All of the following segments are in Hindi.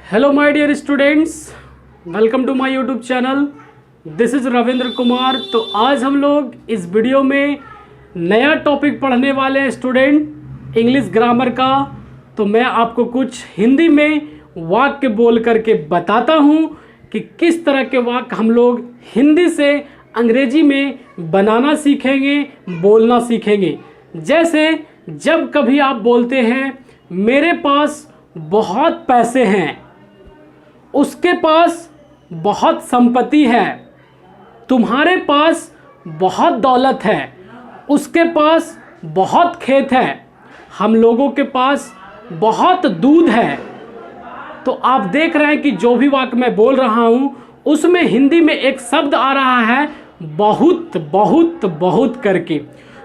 Hello my dear students, welcome to my YouTube channel. This is Ravindra Kumar. तो आज हम लोग इस वीडियो में नया टॉपिक पढ़ने वाले हैं स्टूडेंट, इंग्लिश ग्रामर का। तो मैं आपको कुछ हिंदी में वाक्य बोल करके बताता हूँ कि किस तरह के वाक्य हम लोग हिंदी से अंग्रेजी में बनाना सीखेंगे, बोलना सीखेंगे। जैसे जब कभी आप बोलते हैं मेरे पास बहुत पैसे हैं, उसके पास बहुत संपत्ति है, तुम्हारे पास बहुत दौलत है, उसके पास बहुत खेत है, हम लोगों के पास बहुत दूध है। तो आप देख रहे हैं कि जो भी वाक्य मैं बोल रहा हूँ उसमें हिंदी में एक शब्द आ रहा है बहुत बहुत बहुत करके।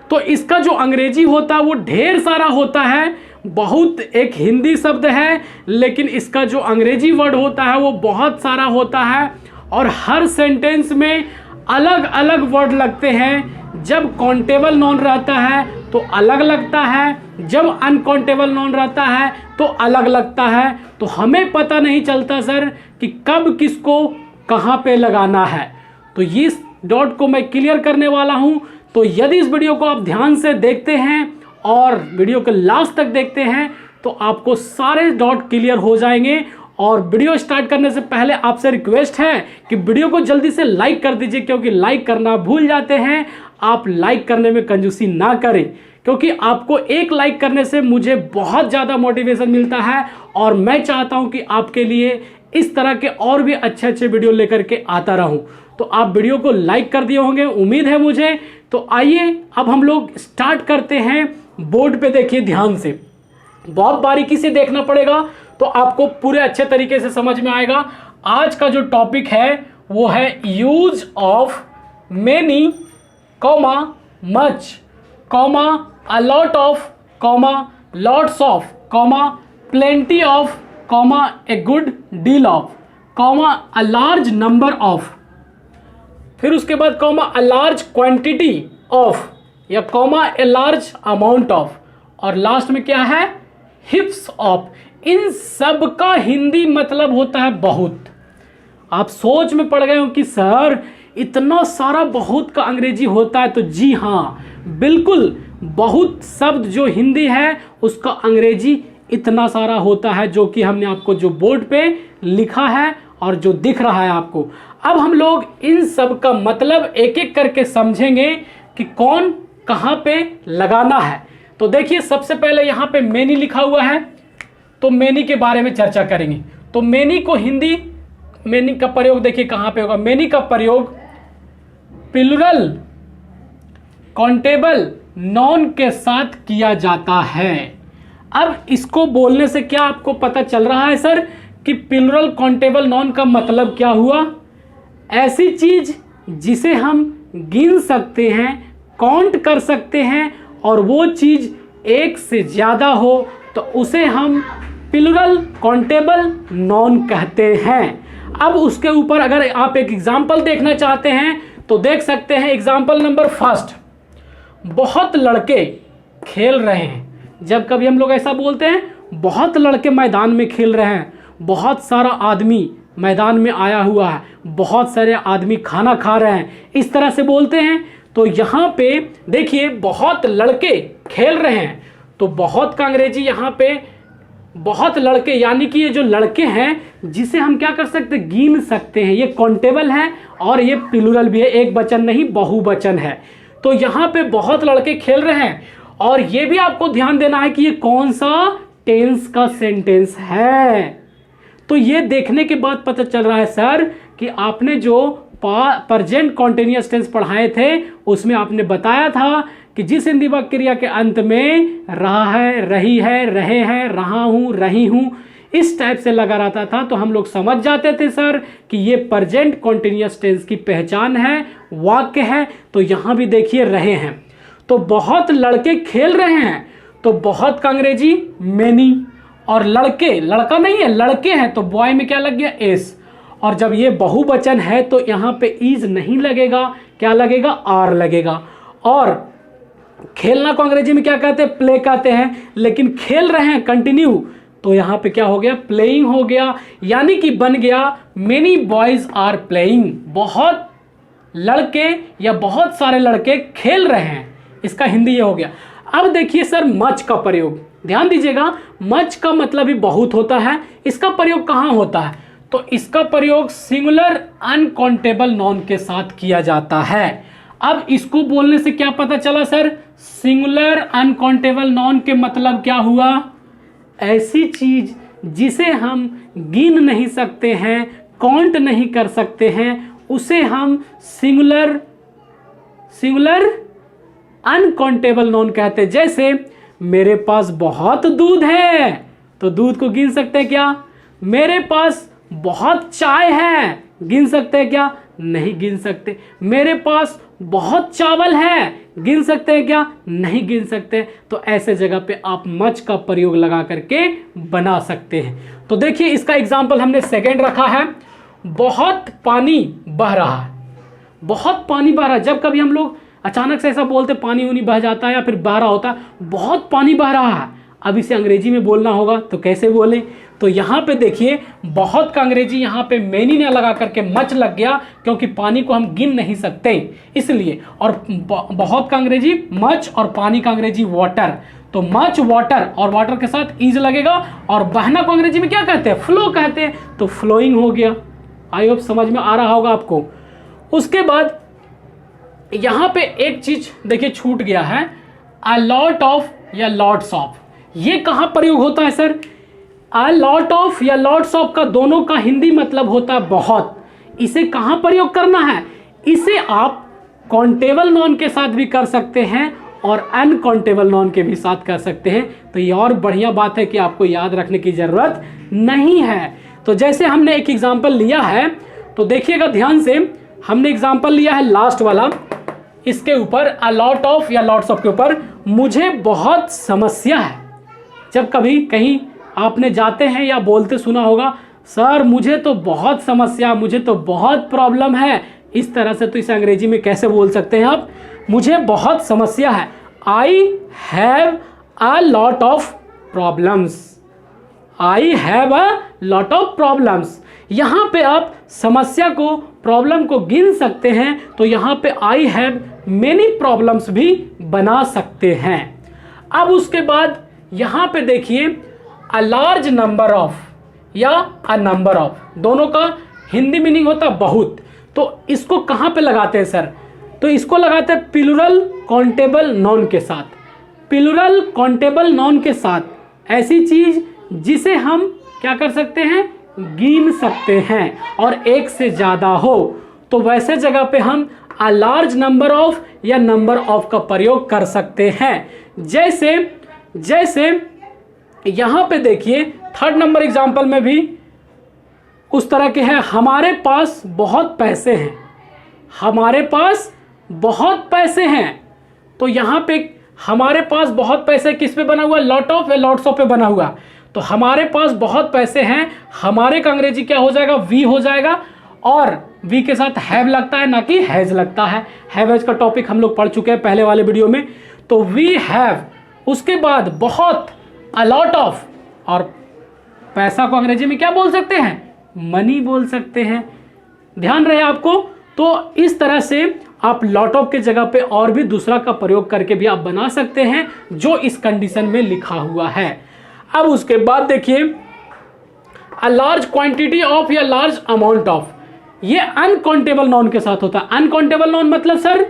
तो इसका जो अंग्रेजी होता है वो ढेर सारा होता है। बहुत एक हिंदी शब्द है, लेकिन इसका जो अंग्रेजी वर्ड होता है वो बहुत सारा होता है और हर सेंटेंस में अलग अलग वर्ड लगते हैं। जब काउंटेबल नाउन रहता है तो अलग लगता है, जब अनकाउंटेबल नाउन रहता है तो अलग लगता है। तो हमें पता नहीं चलता सर कि कब किसको कहाँ पे लगाना है। तो इस डॉट को मैं क्लियर करने वाला हूँ। तो यदि इस वीडियो को आप ध्यान से देखते हैं और वीडियो के लास्ट तक देखते हैं तो आपको सारे डॉट क्लियर हो जाएंगे। और वीडियो स्टार्ट करने से पहले आपसे रिक्वेस्ट है कि वीडियो को जल्दी से लाइक कर दीजिए, क्योंकि लाइक करना भूल जाते हैं। आप लाइक करने में कंजूसी ना करें, क्योंकि आपको एक लाइक करने से मुझे बहुत ज़्यादा मोटिवेशन मिलता है और मैं चाहता हूं कि आपके लिए इस तरह के और भी अच्छे अच्छे वीडियो लेकर के आता रहूं। तो आप वीडियो को लाइक कर दिए होंगे, उम्मीद है मुझे। तो आइए अब हम लोग स्टार्ट करते हैं। बोर्ड पे देखिए ध्यान से, बहुत बारीकी से देखना पड़ेगा तो आपको पूरे अच्छे तरीके से समझ में आएगा। आज का जो टॉपिक है वो है use of many comma much comma a lot of comma lots of comma plenty of comma a good deal of comma a large number of, फिर उसके बाद comma a large quantity of या comma a large amount of, और लास्ट में क्या है हिप्स ऑफ। इन सब का हिंदी मतलब होता है बहुत। आप सोच में पड़ गए हो कि सर इतना सारा बहुत का अंग्रेजी होता है। तो जी हाँ, बिल्कुल, बहुत शब्द जो हिंदी है उसका अंग्रेजी इतना सारा होता है, जो कि हमने आपको जो बोर्ड पे लिखा है और जो दिख रहा है आपको। अब हम लोग इन सब का मतलब एक एक करके समझेंगे कि कौन कहाँ पे लगाना है। तो देखिए सबसे पहले यहाँ पे मेनी लिखा हुआ है, तो मेनी के बारे में चर्चा करेंगे। तो मेनी को हिंदी, मेनी का प्रयोग देखिए कहाँ पे होगा। मेनी का प्रयोग प्लूरल काउंटेबल नाउन के साथ किया जाता है। अब इसको बोलने से क्या आपको पता चल रहा है सर कि प्लूरल काउंटेबल नाउन का मतलब क्या हुआ? ऐसी चीज जिसे हम गिन सकते हैं, काउंट कर सकते हैं, और वो चीज एक से ज्यादा हो तो उसे हम प्लूरल काउंटेबल नाउन कहते हैं। अब उसके ऊपर अगर आप एक एग्जांपल देखना चाहते हैं तो देख सकते हैं। एग्जांपल नंबर फर्स्ट, बहुत लड़के खेल रहे हैं। जब कभी हम लोग ऐसा बोलते हैं बहुत लड़के मैदान में खेल रहे हैं, बहुत सारा आदमी मैदान में आया हुआ है, बहुत सारे आदमी खाना खा रहे हैं, इस तरह से बोलते हैं। तो यहाँ पे देखिए बहुत लड़के खेल रहे हैं, तो बहुत का अंग्रेजी यहाँ पे बहुत लड़के, यानी कि ये जो लड़के हैं जिसे हम क्या कर सकते हैं, गिन सकते हैं। ये काउंटेबल है और ये प्लूरल भी है, एक वचन नहीं बहुवचन है। तो यहाँ पे बहुत लड़के खेल रहे हैं, और ये भी आपको ध्यान देना है कि ये कौन सा टेंस का सेंटेंस है। तो ये देखने के बाद पता चल रहा है सर कि आपने जो प्रेजेंट कॉन्टिन्यूअस टेंस पढ़ाए थे उसमें आपने बताया था कि जिस हिंदी वाक्य क्रिया के अंत में रहा है, रही है, रहे हैं, रहा हूं, रही हूं, इस टाइप से लगा रहता था तो हम लोग समझ जाते थे सर कि ये प्रेजेंट कॉन्टिन्यूअस टेंस की पहचान है, वाक्य है। तो यहां भी देखिए रहे हैं, तो बहुत लड़के खेल रहे हैं, तो बहुत का अंग्रेजी मेनी, और लड़के लड़का नहीं है, लड़के हैं, तो बॉय में क्या लग गया एस। और जब ये बहुवचन है तो यहाँ पे इज नहीं लगेगा, क्या लगेगा आर लगेगा। और खेलना को अंग्रेजी में क्या कहते हैं, प्ले कहते हैं, लेकिन खेल रहे हैं कंटिन्यू तो यहाँ पे क्या हो गया, प्लेइंग हो गया, यानी कि बन गया मेनी बॉयज आर प्लेइंग, बहुत लड़के या बहुत सारे लड़के खेल रहे हैं, इसका हिंदी ये हो गया। अब देखिए सर मच का प्रयोग, ध्यान दीजिएगा, मच का मतलब भी बहुत होता है, इसका प्रयोग कहाँ होता है, तो इसका प्रयोग सिंगुलर अनकाउंटेबल नाउन के साथ किया जाता है। अब इसको बोलने से क्या पता चला सर, सिंगुलर अनकाउंटेबल नाउन के मतलब क्या हुआ, ऐसी चीज जिसे हम गिन नहीं सकते हैं, काउंट नहीं कर सकते हैं, उसे हम सिंगुलर अनकाउंटेबल नाउन कहते हैं। जैसे मेरे पास बहुत दूध है, तो दूध को गिन सकते हैं क्या, मेरे पास बहुत चाय है, गिन सकते हैं क्या, नहीं गिन सकते। मेरे पास बहुत चावल है, गिन सकते हैं क्या, नहीं गिन सकते। तो ऐसे जगह पे आप मच का प्रयोग लगा करके बना सकते हैं। तो देखिए इसका एग्जाम्पल हमने सेकंड रखा है, बहुत पानी बह रहा है, बहुत पानी बह रहा है। जब कभी हम लोग अचानक से ऐसा बोलते पानी उनी बह जाता है या फिर बह रहा होता है, बहुत पानी बह रहा है, अब इसे अंग्रेजी में बोलना होगा तो कैसे बोले, तो यहाँ पे देखिए बहुत का अंग्रेजी यहाँ पे मैनी ने लगा करके मच लग गया, क्योंकि पानी को हम गिन नहीं सकते इसलिए, और बहुत का अंग्रेजी मच और पानी का अंग्रेजी वाटर, तो मच वाटर और वाटर के साथ इज लगेगा, और बहना को अंग्रेजी में क्या कहते हैं, फ्लो कहते हैं, तो फ्लोइंग हो गया। आई होप समझ में आ रहा होगा आपको। उसके बाद यहाँ पे एक चीज देखिए छूट गया है, अ लॉट ऑफ या लॉट्स ऑफ, ये कहाँ प्रयोग होता है सर, अ लॉट ऑफ या लॉट्स ऑफ का दोनों का हिंदी मतलब होता है बहुत, इसे कहाँ प्रयोग करना है, इसे आप काउंटेबल नाउन के साथ भी कर सकते हैं और अनकाउंटेबल नाउन के भी साथ कर सकते हैं। तो ये और बढ़िया बात है कि आपको याद रखने की जरूरत नहीं है। तो जैसे हमने एक एग्जाम्पल लिया है, तो देखिएगा ध्यान से, हमने एग्जाम्पल लिया है लास्ट वाला, इसके ऊपर अ लॉट ऑफ या लॉट्स ऑफ के ऊपर, मुझे बहुत समस्या है। जब कभी कहीं आपने जाते हैं या बोलते सुना होगा, सर मुझे तो बहुत समस्या, मुझे तो बहुत प्रॉब्लम है, इस तरह से, तो इसे अंग्रेजी में कैसे बोल सकते हैं आप, मुझे बहुत समस्या है, I have a lot of problems, I have a lot of problems. यहाँ पे आप समस्या को, प्रॉब्लम को गिन सकते हैं, तो यहाँ पे आई हैव मेनी प्रॉब्लम्स भी बना सकते हैं। अब उसके बाद यहाँ पे देखिए अ लार्ज नंबर ऑफ या अ नंबर ऑफ, दोनों का हिंदी मीनिंग होता है बहुत, तो इसको कहाँ पे लगाते हैं सर, तो इसको लगाते हैं प्लूरल काउंटेबल नाउन के साथ, प्लूरल काउंटेबल नाउन के साथ, ऐसी चीज जिसे हम क्या कर सकते हैं, गिन सकते हैं और एक से ज़्यादा हो, तो वैसे जगह पे हम अ लार्ज नंबर ऑफ या नंबर ऑफ का प्रयोग कर सकते हैं। जैसे यहाँ पे देखिए थर्ड नंबर एग्जाम्पल में भी उस तरह के हैं, हमारे पास बहुत पैसे हैं, हमारे पास बहुत पैसे हैं, तो यहाँ पे हमारे पास बहुत पैसे किस पे बना हुआ, लॉट ऑफ या लॉट्स ऑफ पे बना हुआ, तो हमारे पास बहुत पैसे हैं, हमारे का अंग्रेजी क्या हो जाएगा, वी हो जाएगा, और वी के साथ हैव लगता है ना कि हैज लगता है। हैव का टॉपिक हम लोग पढ़ चुके हैं पहले वाले वीडियो में। तो वी हैव, उसके बाद बहुत, अ लॉट ऑफ, और पैसा को अंग्रेजी में क्या बोल सकते हैं, मनी बोल सकते हैं, ध्यान रहे आपको। तो इस तरह से आप लॉट ऑफ के जगह पे और भी दूसरा का प्रयोग करके भी आप बना सकते हैं जो इस कंडीशन में लिखा हुआ है। अब उसके बाद देखिए अ लार्ज क्वांटिटी ऑफ या लार्ज अमाउंट ऑफ, ये अनकाउंटेबल नाउन के साथ होता है। अनकाउंटेबल नाउन मतलब सर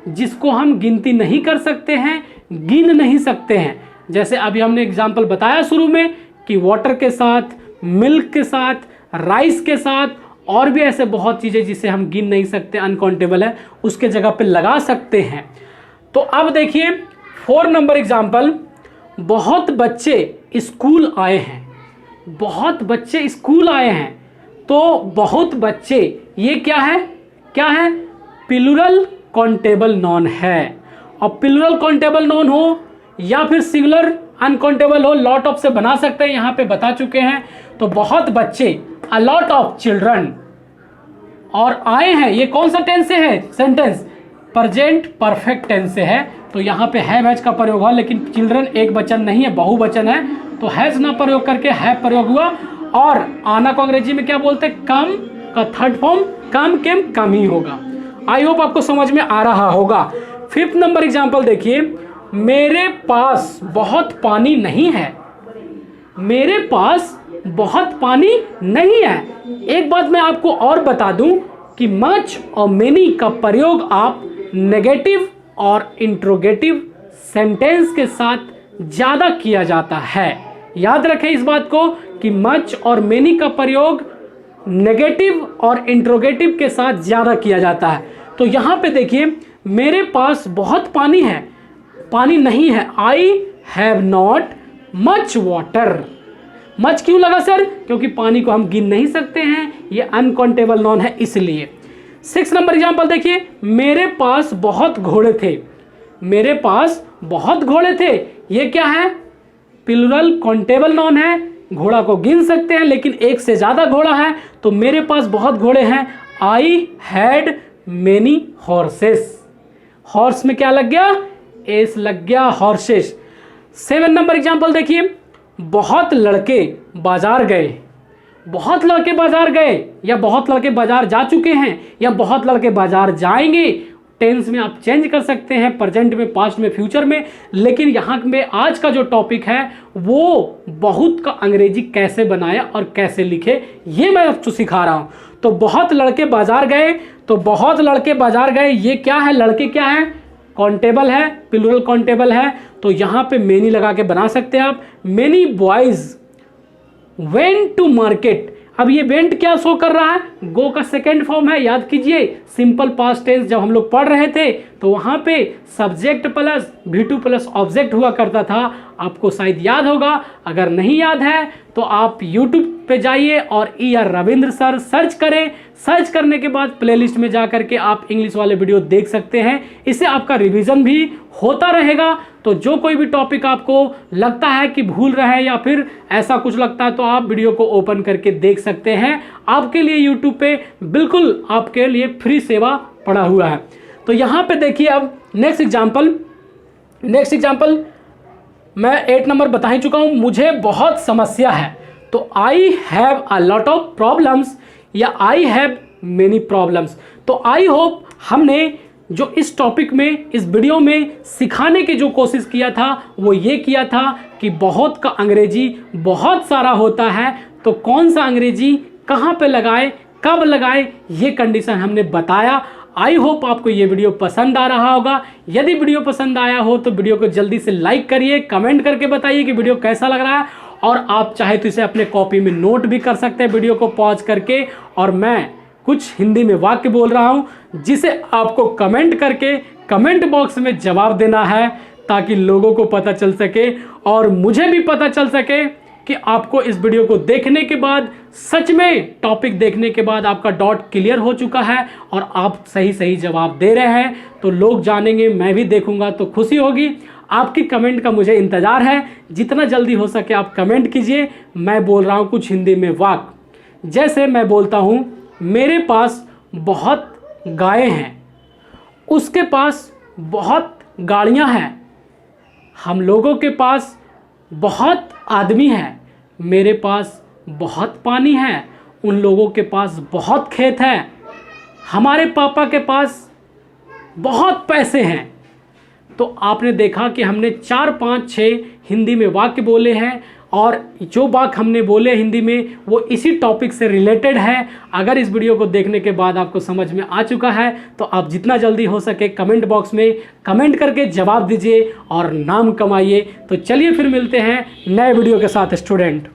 जिसको हम गिनती नहीं कर सकते हैं, गिन नहीं सकते हैं। जैसे अभी हमने एग्जाम्पल बताया शुरू में कि वाटर के साथ, मिल्क के साथ, राइस के साथ, और भी ऐसे बहुत चीज़ें जिसे हम गिन नहीं सकते, अनकाउंटेबल है, उसके जगह पे लगा सकते हैं। तो अब देखिए 4 नंबर एग्जाम्पल, बहुत बच्चे स्कूल आए हैं, बहुत बच्चे स्कूल आए हैं, तो बहुत बच्चे ये क्या है, क्या है, प्लूरल काउंटेबल नाउन है। और प्लूरल काउंटेबल नाउन हो या फिर सिंगुलर अनकाउंटेबल हो, लॉट ऑफ से बना सकते हैं, यहाँ पे बता चुके हैं। तो बहुत बच्चे, अ लॉट ऑफ चिल्ड्रन, और आए हैं, ये कौन सा टेंस से है, सेंटेंस प्रेजेंट परफेक्ट टेंस से है, तो यहाँ पे हैव हैज का प्रयोग हुआ, लेकिन चिल्ड्रन एक वचन नहीं है, बहुवचन है, तो हैज ना प्रयोग करके हैव प्रयोग हुआ। और आना को अंग्रेजी में क्या बोलते हैं, कम का थर्ड फॉर्म कम केम कम ही होगा। आई होप आपको समझ में आ रहा होगा। 5th नंबर एग्जाम्पल देखिए, मेरे पास बहुत पानी नहीं है। मेरे पास बहुत पानी नहीं है। एक बात मैं आपको और बता दूं कि मच और मेनी का प्रयोग आप नेगेटिव और इंट्रोगेटिव सेंटेंस के साथ ज़्यादा किया जाता है। याद रखें इस बात को कि मच और मेनी का प्रयोग नेगेटिव और इंट्रोगेटिव के साथ ज़्यादा किया जाता है। तो यहाँ पे देखिए, मेरे पास बहुत पानी है, पानी नहीं है। I have not much water. Much क्यों लगा सर? क्योंकि पानी को हम गिन नहीं सकते हैं, ये अनकाउंटेबल नॉन है इसलिए। 6 नंबर एग्जाम्पल देखिए, मेरे पास बहुत घोड़े थे। मेरे पास बहुत घोड़े थे, ये क्या है? प्लूरल काउंटेबल नॉन है। घोड़ा को गिन सकते हैं लेकिन एक से ज़्यादा घोड़ा है, तो मेरे पास बहुत घोड़े हैं। I had many horses. Horse में क्या लग गया? एस लग गया, हॉर्सेस। 7 नंबर एग्जाम्पल देखिए, बहुत लड़के बाजार गए। बहुत लड़के बाजार गए, या बहुत लड़के बाजार जा चुके हैं, या बहुत लड़के बाजार जाएंगे। टेंस में आप चेंज कर सकते हैं, प्रेजेंट में, पास्ट में, फ्यूचर में। लेकिन यहाँ में आज का जो टॉपिक है वो बहुत का अंग्रेजी कैसे बनाया और कैसे लिखे, ये मैं आपको सिखा रहा हूँ। तो बहुत लड़के बाजार गए, तो बहुत लड़के बाजार गए, ये क्या है? लड़के क्या है? काउंटेबल है, प्लूरल काउंटेबल है, तो यहाँ पे मेनी लगा के बना सकते हैं आप। Many boys went to market. अब ये वेंट क्या शो कर रहा है? गो का सेकेंड फॉर्म है, याद कीजिए। सिंपल पास्ट टेंस जब हम लोग पढ़ रहे थे तो वहाँ पे subject plus V2 plus object हुआ करता था। आपको शायद याद होगा, अगर नहीं याद है तो आप YouTube पे जाइए और ER रविंद्र सर सर्च करें। सर्च करने के बाद प्लेलिस्ट में जा करके आप इंग्लिश वाले वीडियो देख सकते हैं। इससे आपका रिवीजन भी होता रहेगा। तो जो कोई भी टॉपिक आपको लगता है कि भूल रहे हैं या फिर ऐसा कुछ लगता है तो आप वीडियो को ओपन करके देख सकते हैं। आपके लिए यूट्यूब पे बिल्कुल आपके लिए फ्री सेवा पड़ा हुआ है। तो यहाँ पे देखिए, अब नेक्स्ट एग्जाम्पल मैं 8 नंबर बता ही चुका हूँ। मुझे बहुत समस्या है, तो I have a lot of problems या आई हैव मेनी प्रॉब्लम्स। तो आई होप हमने जो इस टॉपिक में, इस वीडियो में सिखाने की जो कोशिश किया था वो ये किया था कि बहुत का अंग्रेजी बहुत सारा होता है, तो कौन सा अंग्रेजी कहाँ पे लगाए, कब लगाए, ये कंडीशन हमने बताया। आई होप आपको ये वीडियो पसंद आ रहा होगा। यदि वीडियो पसंद आया हो तो वीडियो को जल्दी से लाइक करिए, कमेंट करके बताइए कि वीडियो कैसा लग रहा है। और आप चाहे तो इसे अपने कॉपी में नोट भी कर सकते हैं वीडियो को पॉज करके। और मैं कुछ हिंदी में वाक्य बोल रहा हूँ जिसे आपको कमेंट करके कमेंट बॉक्स में जवाब देना है, ताकि लोगों को पता चल सके और मुझे भी पता चल सके कि आपको इस वीडियो को देखने के बाद, सच में टॉपिक देखने के बाद आपका डॉट क्लियर हो चुका है और आप सही जवाब दे रहे हैं। तो लोग जानेंगे, मैं भी देखूंगा तो खुशी होगी। आपकी कमेंट का मुझे इंतज़ार है। जितना जल्दी हो सके आप कमेंट कीजिए। मैं बोल रहा हूँ कुछ हिंदी में वाक्य, जैसे मैं बोलता हूँ, मेरे पास बहुत गायें हैं, उसके पास बहुत गाड़ियाँ हैं, हम लोगों के पास बहुत आदमी हैं, मेरे पास बहुत पानी है, उन लोगों के पास बहुत खेत है, हमारे पापा के पास बहुत पैसे हैं। तो आपने देखा कि हमने 4, 5, 6 हिंदी में वाक्य बोले हैं और जो वाक्य हमने बोले हिंदी में वो इसी टॉपिक से रिलेटेड है। अगर इस वीडियो को देखने के बाद आपको समझ में आ चुका है तो आप जितना जल्दी हो सके कमेंट बॉक्स में कमेंट करके जवाब दीजिए और नाम कमाइए। तो चलिए फिर मिलते हैं नए वीडियो के साथ स्टूडेंट।